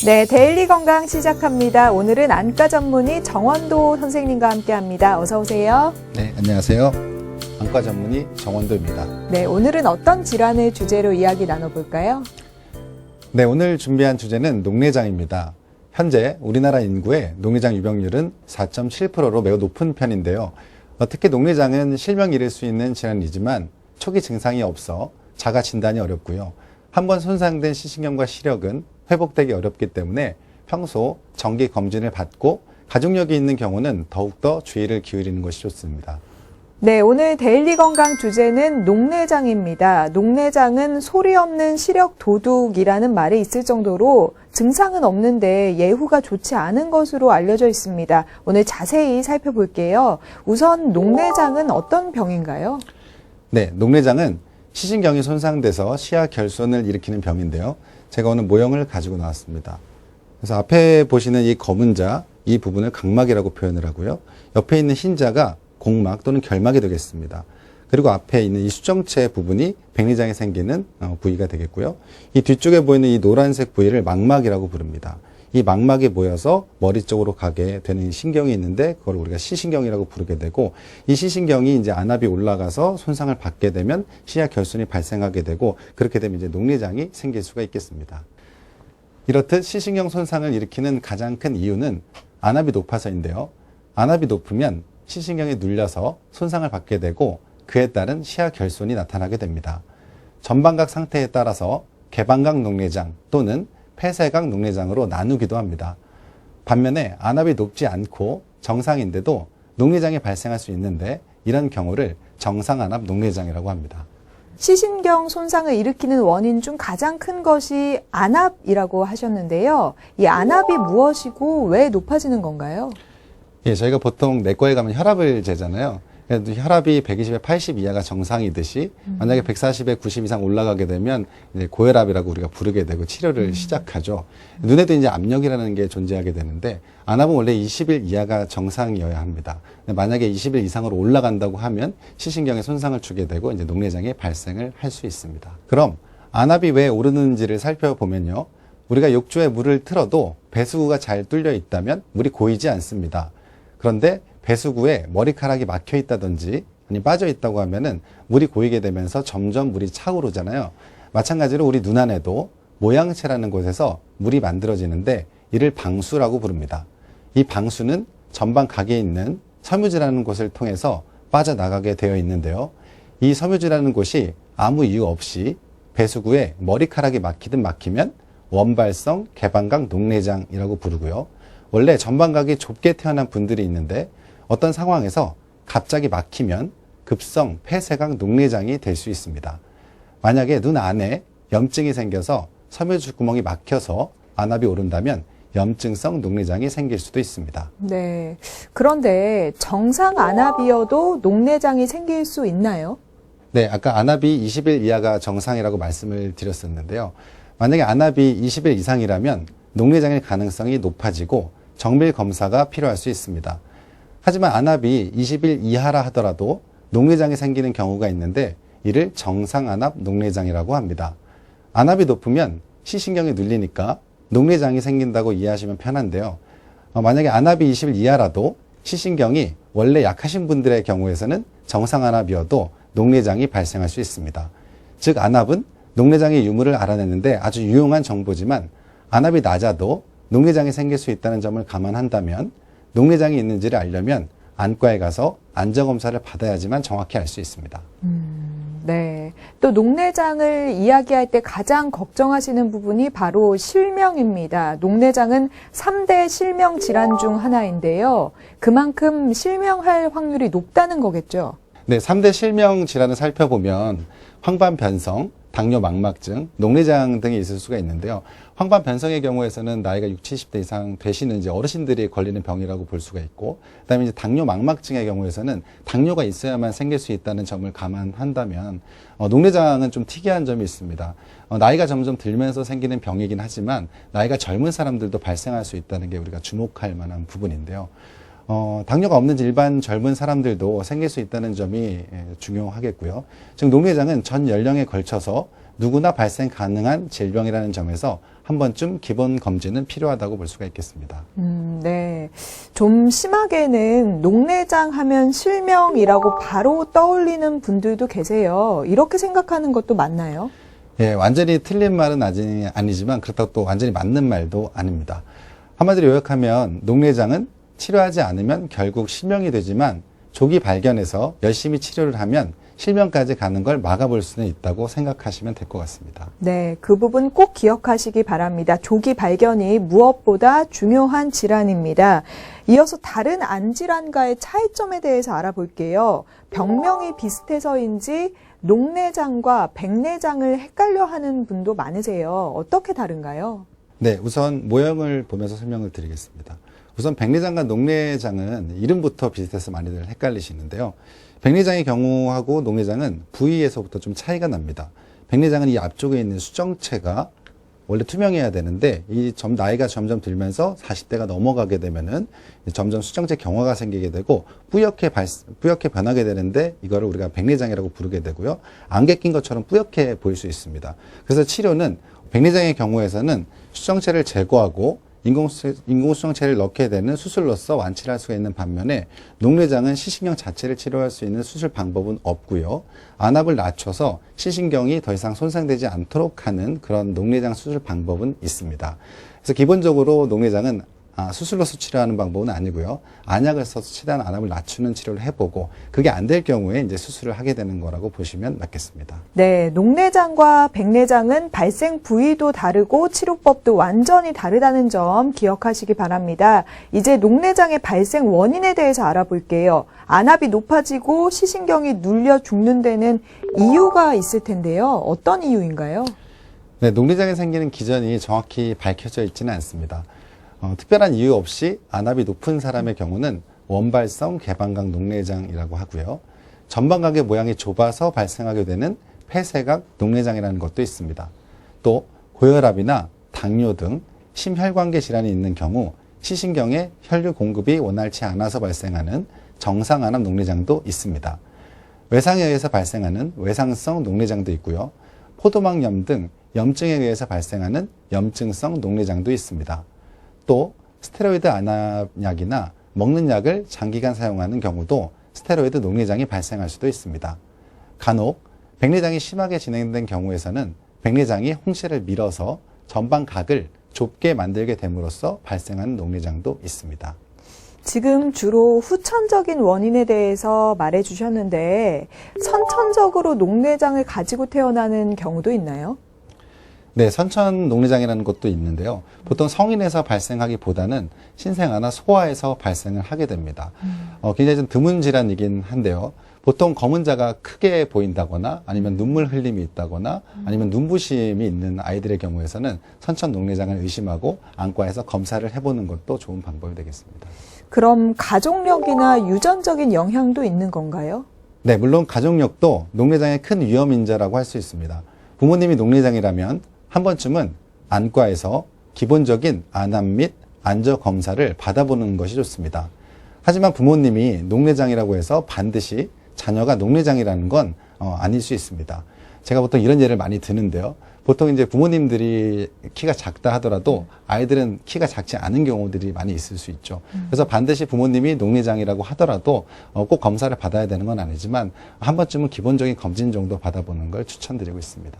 네, 데일리 건강 시작합니다. 오늘은 안과 전문의 정원도 선생님과 함께합니다. 어서 오세요. 네, 안녕하세요. 안과 전문의 정원도입니다. 네, 오늘은 어떤 질환을 주제로 이야기 나눠볼까요? 네, 오늘 준비한 주제는 녹내장입니다. 현재 우리나라 인구의 녹내장 유병률은 4.7%로 매우 높은 편인데요. 특히 녹내장은 실명이 이를 수 있는 질환이지만 초기 증상이 없어 자가 진단이 어렵고요. 한번 손상된 시신경과 시력은 회복되기 어렵기 때문에 평소 정기 검진을 받고 가족력이 있는 경우는 더욱더 주의를 기울이는 것이 좋습니다. 네, 오늘 데일리 건강 주제는 녹내장입니다. 녹내장은 소리 없는 시력 도둑이라는 말이 있을 정도로 증상은 없는데 예후가 좋지 않은 것으로 알려져 있습니다. 오늘 자세히 살펴볼게요. 우선 녹내장은 어떤 병인가요? 네, 녹내장은 시신경이 손상돼서 시야 결손을 일으키는 병인데요. 제가 오늘 모형을 가지고 나왔습니다. 그래서 앞에 보시는 이 검은 자, 이 부분을 각막이라고 표현을 하고요. 옆에 있는 흰 자가 공막 또는 결막이 되겠습니다. 그리고 앞에 있는 이 수정체 부분이 백내장이 생기는 부위가 되겠고요. 이 뒤쪽에 보이는 이 노란색 부위를 망막이라고 부릅니다. 이 망막이 모여서 머리 쪽으로 가게 되는 신경이 있는데 그걸 우리가 시신경이라고 부르게 되고, 이 시신경이 이제 안압이 올라가서 손상을 받게 되면 시야 결손이 발생하게 되고, 그렇게 되면 이제 녹내장이 생길 수가 있겠습니다. 이렇듯 시신경 손상을 일으키는 가장 큰 이유는 안압이 높아서인데요. 안압이 높으면 시신경에 눌려서 손상을 받게 되고 그에 따른 시야 결손이 나타나게 됩니다. 전방각 상태에 따라서 개방각 녹내장 또는 폐쇄각 녹내장으로 나누기도 합니다. 반면에 안압이 높지 않고 정상인데도 녹내장이 발생할 수 있는데 이런 경우를 정상안압 녹내장이라고 합니다. 시신경 손상을 일으키는 원인 중 가장 큰 것이 안압이라고 하셨는데요. 이 안압이 무엇이고 왜 높아지는 건가요? 예, 저희가 보통 내과에 가면 혈압을 재잖아요. 혈압이 120에 80 이하가 정상이듯이 만약에 140에 90 이상 올라가게 되면 이제 고혈압이라고 우리가 부르게 되고 치료를 시작하죠. 눈에도 이제 압력이라는 게 존재하게 되는데 안압은 원래 20일 이하가 정상이어야 합니다. 만약에 20일 이상으로 올라간다고 하면 시신경에 손상을 주게 되고 이제 녹내장이 발생을 할 수 있습니다. 그럼 안압이 왜 오르는지를 살펴보면요. 우리가 욕조에 물을 틀어도 배수구가 잘 뚫려 있다면 물이 고이지 않습니다. 그런데 배수구에 머리카락이 막혀 있다든지 아니 빠져 있다고 하면은 물이 고이게 되면서 점점 물이 차오르잖아요. 마찬가지로 우리 눈 안에도 모양체라는 곳에서 물이 만들어지는데 이를 방수라고 부릅니다. 이 방수는 전방각에 있는 섬유지라는 곳을 통해서 빠져나가게 되어 있는데요. 이 섬유지라는 곳이 아무 이유 없이 배수구에 머리카락이 막히든 막히면 원발성 개방각 녹내장이라고 부르고요. 원래 전방각이 좁게 태어난 분들이 있는데 어떤 상황에서 갑자기 막히면 급성 폐쇄각 녹내장이 될 수 있습니다. 만약에 눈 안에 염증이 생겨서 섬유줄 구멍이 막혀서 안압이 오른다면 염증성 녹내장이 생길 수도 있습니다. 네. 그런데 정상 안압이어도 녹내장이 생길 수 있나요? 네, 아까 안압이 20일 이하가 정상이라고 말씀을 드렸었는데요. 만약에 안압이 20일 이상이라면 녹내장일 가능성이 높아지고 정밀 검사가 필요할 수 있습니다. 하지만 안압이 20일 이하라 하더라도 녹내장이 생기는 경우가 있는데 이를 정상안압 녹내장이라고 합니다. 안압이 높으면 시신경이 눌리니까 녹내장이 생긴다고 이해하시면 편한데요. 만약에 안압이 20일 이하라도 시신경이 원래 약하신 분들의 경우에서는 정상안압이어도 녹내장이 발생할 수 있습니다. 즉 안압은 녹내장의 유무를 알아내는데 아주 유용한 정보지만 안압이 낮아도 녹내장이 생길 수 있다는 점을 감안한다면 녹내장이 있는지를 알려면 안과에 가서 안전검사를 받아야지만 정확히 알 수 있습니다. 네. 또 녹내장을 이야기할 때 가장 걱정하시는 부분이 바로 실명입니다. 녹내장은 3대 실명 질환 중 하나인데요. 그만큼 실명할 확률이 높다는 거겠죠? 네, 3대 실명 질환을 살펴보면 황반변성, 당뇨망막증, 녹내장 등이 있을 수가 있는데요. 황반변성의 경우에서는 나이가 60, 70대 이상 되시는 이제 어르신들이 걸리는 병이라고 볼 수가 있고, 그다음에 이제 당뇨망막증의 경우에서는 당뇨가 있어야만 생길 수 있다는 점을 감안한다면 녹내장은 좀 특이한 점이 있습니다. 나이가 점점 들면서 생기는 병이긴 하지만 나이가 젊은 사람들도 발생할 수 있다는 게 우리가 주목할 만한 부분인데요. 당뇨가 없는 일반 젊은 사람들도 생길 수 있다는 점이 중요하겠고요. 즉 녹내장은 전 연령에 걸쳐서 누구나 발생 가능한 질병이라는 점에서 한 번쯤 기본 검진은 필요하다고 볼 수가 있겠습니다. 네. 좀 심하게는 녹내장 하면 실명이라고 바로 떠올리는 분들도 계세요. 이렇게 생각하는 것도 맞나요? 예, 완전히 틀린 말은 아니지만 그렇다고 또 완전히 맞는 말도 아닙니다. 한마디로 요약하면 녹내장은 치료하지 않으면 결국 실명이 되지만 조기 발견해서 열심히 치료를 하면 실명까지 가는 걸 막아볼 수는 있다고 생각하시면 될 것 같습니다. 네, 그 부분 꼭 기억하시기 바랍니다. 조기 발견이 무엇보다 중요한 질환입니다. 이어서 다른 안질환과의 차이점에 대해서 알아볼게요. 병명이 비슷해서인지 녹내장과 백내장을 헷갈려 하는 분도 많으세요. 어떻게 다른가요? 네, 우선 모형을 보면서 설명을 드리겠습니다. 우선 백내장과 녹내장은 이름부터 비슷해서 많이들 헷갈리시는데요. 백내장의 경우하고 녹내장은 부위에서부터 좀 차이가 납니다. 백내장은 이 앞쪽에 있는 수정체가 원래 투명해야 되는데 나이가 점점 들면서 40대가 넘어가게 되면은 점점 수정체 경화가 생기게 되고 뿌옇게 변하게 되는데 이거를 우리가 백내장이라고 부르게 되고요. 안개 낀 것처럼 뿌옇게 보일 수 있습니다. 그래서 치료는 백내장의 경우에서는 수정체를 제거하고 인공수정체를 넣게 되는 수술로서 완치를 할 수가 있는 반면에 녹내장은 시신경 자체를 치료할 수 있는 수술 방법은 없고요. 안압을 낮춰서 시신경이 더 이상 손상되지 않도록 하는 그런 녹내장 수술 방법은 있습니다. 그래서 기본적으로 녹내장은 수술로서 치료하는 방법은 아니고요. 안약을 써서 최대한 안압을 낮추는 치료를 해보고 그게 안 될 경우에 이제 수술을 하게 되는 거라고 보시면 맞겠습니다. 네, 녹내장과 백내장은 발생 부위도 다르고 치료법도 완전히 다르다는 점 기억하시기 바랍니다. 이제 녹내장의 발생 원인에 대해서 알아볼게요. 안압이 높아지고 시신경이 눌려 죽는 데는 이유가 있을 텐데요. 어떤 이유인가요? 네, 녹내장이 생기는 기전이 정확히 밝혀져 있지는 않습니다. 특별한 이유 없이 안압이 높은 사람의 경우는 원발성 개방각 녹내장이라고 하고요. 전방각의 모양이 좁아서 발생하게 되는 폐쇄각 녹내장이라는 것도 있습니다. 또 고혈압이나 당뇨 등 심혈관계 질환이 있는 경우 시신경에 혈류 공급이 원활치 않아서 발생하는 정상안압 녹내장도 있습니다. 외상에 의해서 발생하는 외상성 녹내장도 있고요. 포도막염 등 염증에 의해서 발생하는 염증성 녹내장도 있습니다. 또 스테로이드 안압약이나 먹는 약을 장기간 사용하는 경우도 스테로이드 녹내장이 발생할 수도 있습니다. 간혹 백내장이 심하게 진행된 경우에서는 백내장이 홍채를 밀어서 전방각을 좁게 만들게 됨으로써 발생하는 녹내장도 있습니다. 지금 주로 후천적인 원인에 대해서 말해 주셨는데 선천적으로 녹내장을 가지고 태어나는 경우도 있나요? 네, 선천 녹내장이라는 것도 있는데요. 보통 성인에서 발생하기보다는 신생아나 소아에서 발생을 하게 됩니다. 굉장히 좀 드문 질환이긴 한데요. 보통 검은자가 크게 보인다거나 아니면 눈물 흘림이 있다거나 아니면 눈부심이 있는 아이들의 경우에서는 선천 녹내장을 의심하고 안과에서 검사를 해보는 것도 좋은 방법이 되겠습니다. 그럼 가족력이나 유전적인 영향도 있는 건가요? 네, 물론 가족력도 녹내장의 큰 위험 인자라고 할 수 있습니다. 부모님이 녹내장이라면 한 번쯤은 안과에서 기본적인 안압 및 안저 검사를 받아보는 것이 좋습니다. 하지만 부모님이 녹내장이라고 해서 반드시 자녀가 녹내장이라는 건 아닐 수 있습니다. 제가 보통 이런 예를 많이 드는데요. 보통 이제 부모님들이 키가 작다 하더라도 아이들은 키가 작지 않은 경우들이 많이 있을 수 있죠. 그래서 반드시 부모님이 녹내장이라고 하더라도 꼭 검사를 받아야 되는 건 아니지만 한 번쯤은 기본적인 검진 정도 받아보는 걸 추천드리고 있습니다.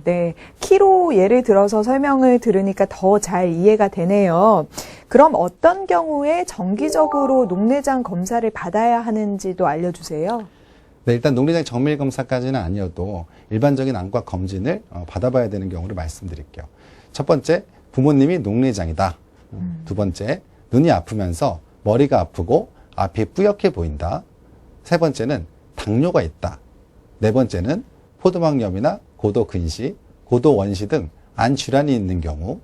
네. 키로 예를 들어서 설명을 들으니까 더 잘 이해가 되네요. 그럼 어떤 경우에 정기적으로 녹내장 검사를 받아야 하는지도 알려주세요. 네, 일단 녹내장 정밀 검사까지는 아니어도 일반적인 안과 검진을 받아봐야 되는 경우를 말씀드릴게요. 첫 번째, 부모님이 녹내장이다. 두 번째, 눈이 아프면서 머리가 아프고 앞이 뿌옇게 보인다. 세 번째는 당뇨가 있다. 네 번째는 포도막염이나 고도근시, 고도원시 등 안질환이 있는 경우.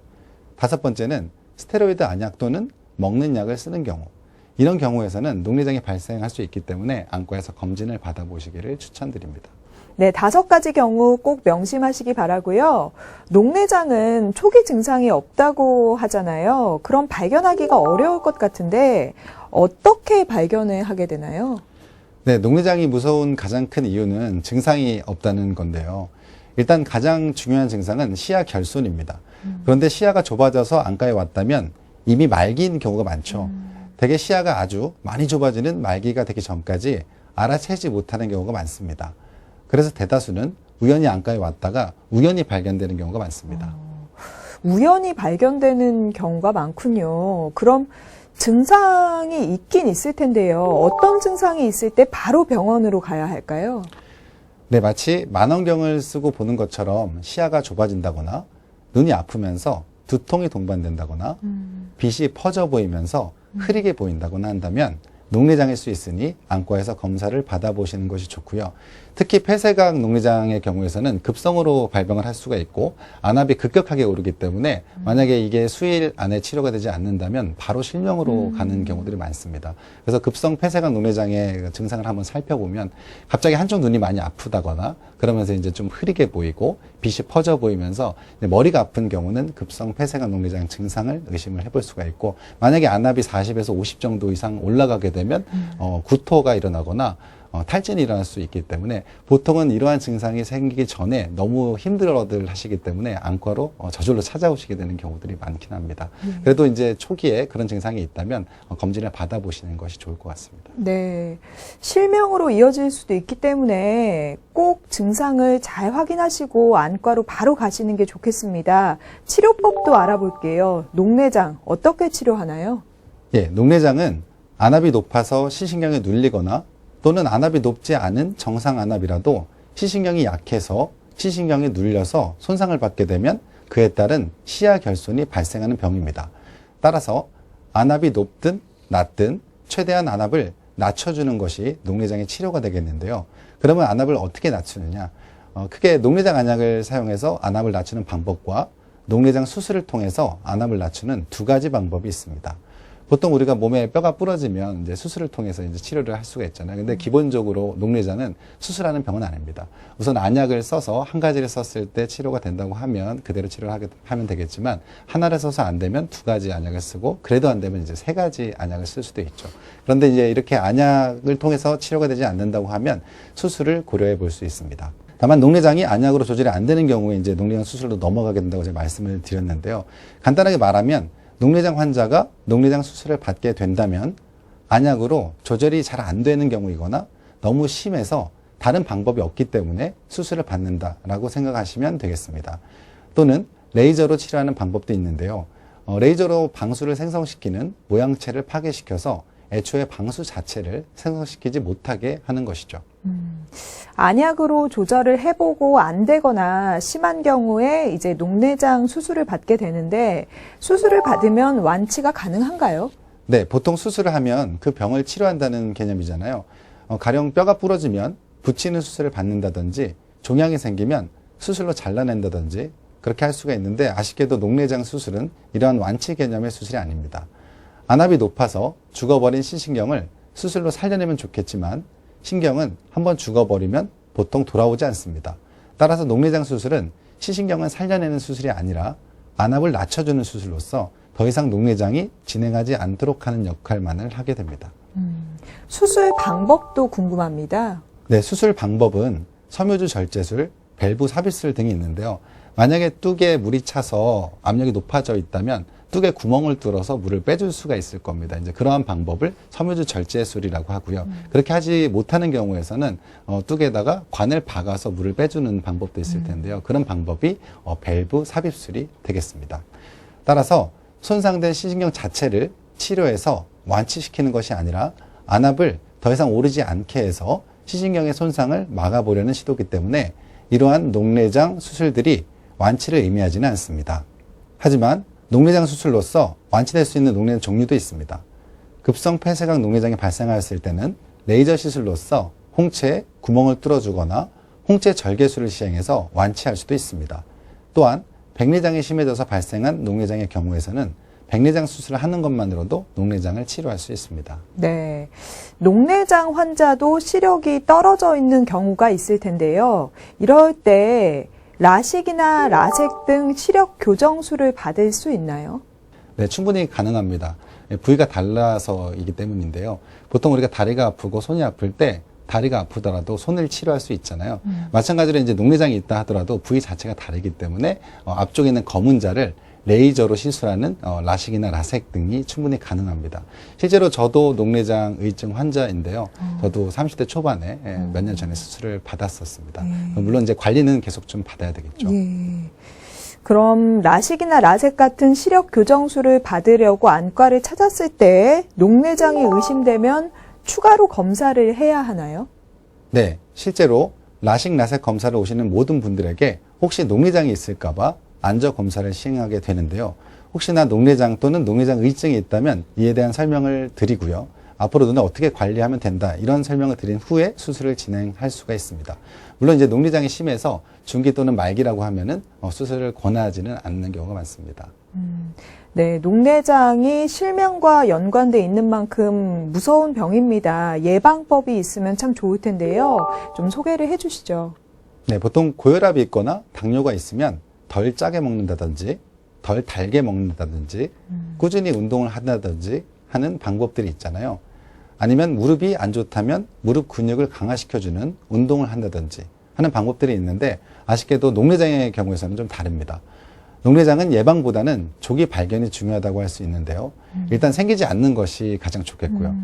다섯 번째는 스테로이드 안약 또는 먹는 약을 쓰는 경우. 이런 경우에서는 녹내장이 발생할 수 있기 때문에 안과에서 검진을 받아보시기를 추천드립니다. 네, 5가지 경우 꼭 명심하시기 바라고요. 녹내장은 초기 증상이 없다고 하잖아요. 그럼 발견하기가 어려울 것 같은데 어떻게 발견을 하게 되나요? 네, 녹내장이 무서운 가장 큰 이유는 증상이 없다는 건데요. 일단 가장 중요한 증상은 시야 결손입니다. 그런데 시야가 좁아져서 안과에 왔다면 이미 말기인 경우가 많죠. 대개 시야가 아주 많이 좁아지는 말기가 되기 전까지 알아채지 못하는 경우가 많습니다. 그래서 대다수는 우연히 안과에 왔다가 우연히 발견되는 경우가 많습니다. 우연히 발견되는 경우가 많군요. 그럼 증상이 있긴 있을 텐데요. 어떤 증상이 있을 때 바로 병원으로 가야 할까요? 네, 마치 만원경을 쓰고 보는 것처럼 시야가 좁아진다거나 눈이 아프면서 두통이 동반된다거나 빛이 퍼져 보이면서 흐리게 보인다거나 한다면 녹내장일 수 있으니 안과에서 검사를 받아보시는 것이 좋고요. 특히 폐쇄각 녹내장의 경우에서는 급성으로 발병을 할 수가 있고 안압이 급격하게 오르기 때문에 만약에 이게 수일 안에 치료가 되지 않는다면 바로 실명으로 가는 경우들이 많습니다. 그래서 급성 폐쇄각 녹내장의 증상을 한번 살펴보면 갑자기 한쪽 눈이 많이 아프다거나 그러면서 이제 좀 흐리게 보이고 빛이 퍼져 보이면서 머리가 아픈 경우는 급성 폐쇄각 녹내장 증상을 의심을 해볼 수가 있고 만약에 안압이 40에서 50 정도 이상 올라가게 되면 구토가 일어나거나 탈진이 일어날 수 있기 때문에 보통은 이러한 증상이 생기기 전에 너무 힘들어들 하시기 때문에 안과로 저절로 찾아오시게 되는 경우들이 많긴 합니다. 그래도 이제 초기에 그런 증상이 있다면 검진을 받아보시는 것이 좋을 것 같습니다. 네. 실명으로 이어질 수도 있기 때문에 꼭 증상을 잘 확인하시고 안과로 바로 가시는 게 좋겠습니다. 치료법도 알아볼게요. 녹내장 어떻게 치료하나요? 예, 녹내장은 안압이 높아서 시신경에 눌리거나 또는 안압이 높지 않은 정상 안압이라도 시신경이 약해서 시신경이 눌려서 손상을 받게 되면 그에 따른 시야 결손이 발생하는 병입니다. 따라서 안압이 높든 낮든 최대한 안압을 낮춰주는 것이 녹내장의 치료가 되겠는데요. 그러면 안압을 어떻게 낮추느냐? 크게 녹내장 안약을 사용해서 안압을 낮추는 방법과 녹내장 수술을 통해서 안압을 낮추는 두 가지 방법이 있습니다. 보통 우리가 몸에 뼈가 부러지면 이제 수술을 통해서 이제 치료를 할 수가 있잖아요. 근데 기본적으로 녹내장은 수술하는 병은 아닙니다. 우선 안약을 써서 한 가지를 썼을 때 치료가 된다고 하면 그대로 치료를 하면 되겠지만 하나를 써서 안 되면 두 가지 안약을 쓰고 그래도 안 되면 이제 세 가지 안약을 쓸 수도 있죠. 그런데 이제 이렇게 안약을 통해서 치료가 되지 않는다고 하면 수술을 고려해 볼 수 있습니다. 다만 녹내장이 안약으로 조절이 안 되는 경우에 이제 녹내장 수술로 넘어가게 된다고 제가 말씀을 드렸는데요. 간단하게 말하면 녹내장 환자가 녹내장 수술을 받게 된다면 안약으로 조절이 잘 안 되는 경우이거나 너무 심해서 다른 방법이 없기 때문에 수술을 받는다라고 생각하시면 되겠습니다. 또는 레이저로 치료하는 방법도 있는데요. 레이저로 방수를 생성시키는 모양체를 파괴시켜서 애초에 방수 자체를 생성시키지 못하게 하는 것이죠. 안약으로 조절을 해보고 안 되거나 심한 경우에 이제 녹내장 수술을 받게 되는데 수술을 받으면 완치가 가능한가요? 네, 보통 수술을 하면 그 병을 치료한다는 개념이잖아요. 가령 뼈가 부러지면 붙이는 수술을 받는다든지 종양이 생기면 수술로 잘라낸다든지 그렇게 할 수가 있는데 아쉽게도 녹내장 수술은 이러한 완치 개념의 수술이 아닙니다. 안압이 높아서 죽어버린 신신경을 수술로 살려내면 좋겠지만 신경은 한번 죽어버리면 보통 돌아오지 않습니다. 따라서 녹내장 수술은 시신경을 살려내는 수술이 아니라 안압을 낮춰주는 수술로서 더 이상 녹내장이 진행하지 않도록 하는 역할만을 하게 됩니다. 수술 방법도 궁금합니다. 네, 수술 방법은 섬유주 절제술, 밸브 삽입술 등이 있는데요. 만약에 뚝에 물이 차서 압력이 높아져 있다면 뚝에 구멍을 뚫어서 물을 빼줄 수가 있을 겁니다. 이제 그러한 방법을 섬유주 절제술이라고 하고요. 그렇게 하지 못하는 경우에서는 뚝에다가 관을 박아서 물을 빼주는 방법도 있을 텐데요. 그런 방법이 밸브 삽입술이 되겠습니다. 따라서 손상된 시신경 자체를 치료해서 완치시키는 것이 아니라 안압을 더 이상 오르지 않게 해서 시신경의 손상을 막아보려는 시도이기 때문에 이러한 녹내장 수술들이 완치를 의미하지는 않습니다. 하지만 녹내장 수술로서 완치될 수 있는 녹내장 종류도 있습니다. 급성 폐쇄각 녹내장이 발생하였을 때는 레이저 시술로서 홍채에 구멍을 뚫어주거나 홍채 절개술을 시행해서 완치할 수도 있습니다. 또한 백내장이 심해져서 발생한 녹내장의 경우에서는 백내장 수술을 하는 것만으로도 녹내장을 치료할 수 있습니다. 네. 녹내장 환자도 시력이 떨어져 있는 경우가 있을 텐데요. 이럴 때 라식이나 라섹 등 시력 교정술을 받을 수 있나요? 네, 충분히 가능합니다. 부위가 달라서이기 때문인데요. 보통 우리가 다리가 아프고 손이 아플 때 다리가 아프더라도 손을 치료할 수 있잖아요. 마찬가지로 이제 녹내장이 있다 하더라도 부위 자체가 다르기 때문에 앞쪽에 있는 검은 자를 레이저로 시술하는 라식이나 라섹 등이 충분히 가능합니다. 실제로 저도 녹내장 의증 환자인데요. 저도 30대 초반에 몇 년 전에 수술을 받았었습니다. 물론 이제 관리는 계속 좀 받아야 되겠죠. 예. 그럼 라식이나 라섹 같은 시력 교정술을 받으려고 안과를 찾았을 때 녹내장이 의심되면 추가로 검사를 해야 하나요? 네, 실제로 라식, 라섹 검사를 오시는 모든 분들에게 혹시 녹내장이 있을까봐 안저 검사를 시행하게 되는데요. 혹시나 녹내장 또는 녹내장 의증이 있다면 이에 대한 설명을 드리고요. 앞으로 눈을 어떻게 관리하면 된다 이런 설명을 드린 후에 수술을 진행할 수가 있습니다. 물론 이제 녹내장이 심해서 중기 또는 말기라고 하면은 수술을 권하지는 않는 경우가 많습니다. 네, 녹내장이 실명과 연관돼 있는 만큼 무서운 병입니다. 예방법이 있으면 참 좋을 텐데요. 좀 소개를 해주시죠. 네, 보통 고혈압이 있거나 당뇨가 있으면 덜 짜게 먹는다든지 덜 달게 먹는다든지 꾸준히 운동을 한다든지 하는 방법들이 있잖아요. 아니면 무릎이 안 좋다면 무릎 근육을 강화시켜주는 운동을 한다든지 하는 방법들이 있는데 아쉽게도 녹내장의 경우에서는 좀 다릅니다. 녹내장은 예방보다는 조기 발견이 중요하다고 할 수 있는데요. 일단 생기지 않는 것이 가장 좋겠고요.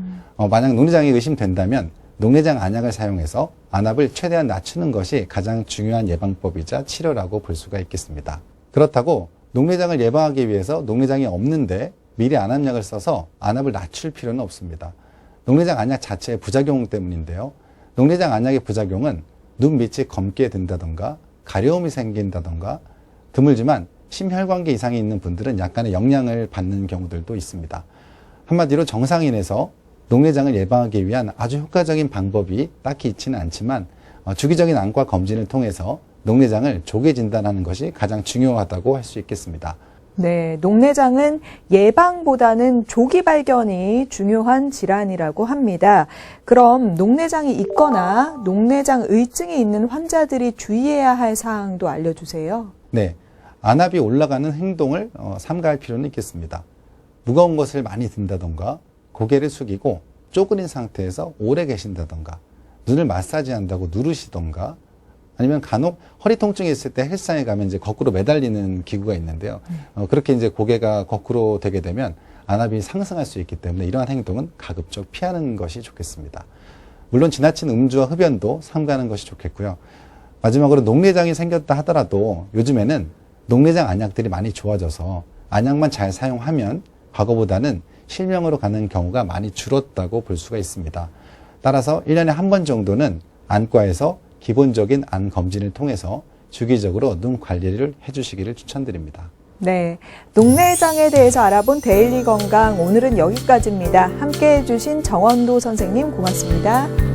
만약 녹내장이 의심된다면 녹내장 안약을 사용해서 안압을 최대한 낮추는 것이 가장 중요한 예방법이자 치료라고 볼 수가 있겠습니다. 그렇다고 녹내장을 예방하기 위해서 녹내장이 없는데 미리 안압약을 써서 안압을 낮출 필요는 없습니다. 녹내장 안약 자체의 부작용 때문인데요. 녹내장 안약의 부작용은 눈 밑이 검게 된다던가 가려움이 생긴다던가 드물지만 심혈관계 이상이 있는 분들은 약간의 영향을 받는 경우들도 있습니다. 한마디로 정상인에서 녹내장을 예방하기 위한 아주 효과적인 방법이 딱히 있지는 않지만 주기적인 안과 검진을 통해서 녹내장을 조기 진단하는 것이 가장 중요하다고 할 수 있겠습니다. 네, 녹내장은 예방보다는 조기 발견이 중요한 질환이라고 합니다. 그럼 녹내장이 있거나 녹내장 의증이 있는 환자들이 주의해야 할 사항도 알려주세요. 네, 안압이 올라가는 행동을 삼가할 필요는 있겠습니다. 무거운 것을 많이 든다던가 고개를 숙이고 쪼그린 상태에서 오래 계신다던가 눈을 마사지한다고 누르시던가 아니면 간혹 허리 통증이 있을 때 헬스장에 가면 이제 거꾸로 매달리는 기구가 있는데요. 그렇게 이제 고개가 거꾸로 되게 되면 안압이 상승할 수 있기 때문에 이러한 행동은 가급적 피하는 것이 좋겠습니다. 물론 지나친 음주와 흡연도 삼가는 것이 좋겠고요. 마지막으로 녹내장이 생겼다 하더라도 요즘에는 녹내장 안약들이 많이 좋아져서 안약만 잘 사용하면 과거보다는 실명으로 가는 경우가 많이 줄었다고 볼 수가 있습니다. 따라서 1년에 한 번 정도는 안과에서 기본적인 안 검진을 통해서 주기적으로 눈 관리를 해주시기를 추천드립니다. 네, 녹내장에 대해서 알아본 데일리 건강 오늘은 여기까지입니다. 함께해 주신 정원도 선생님 고맙습니다.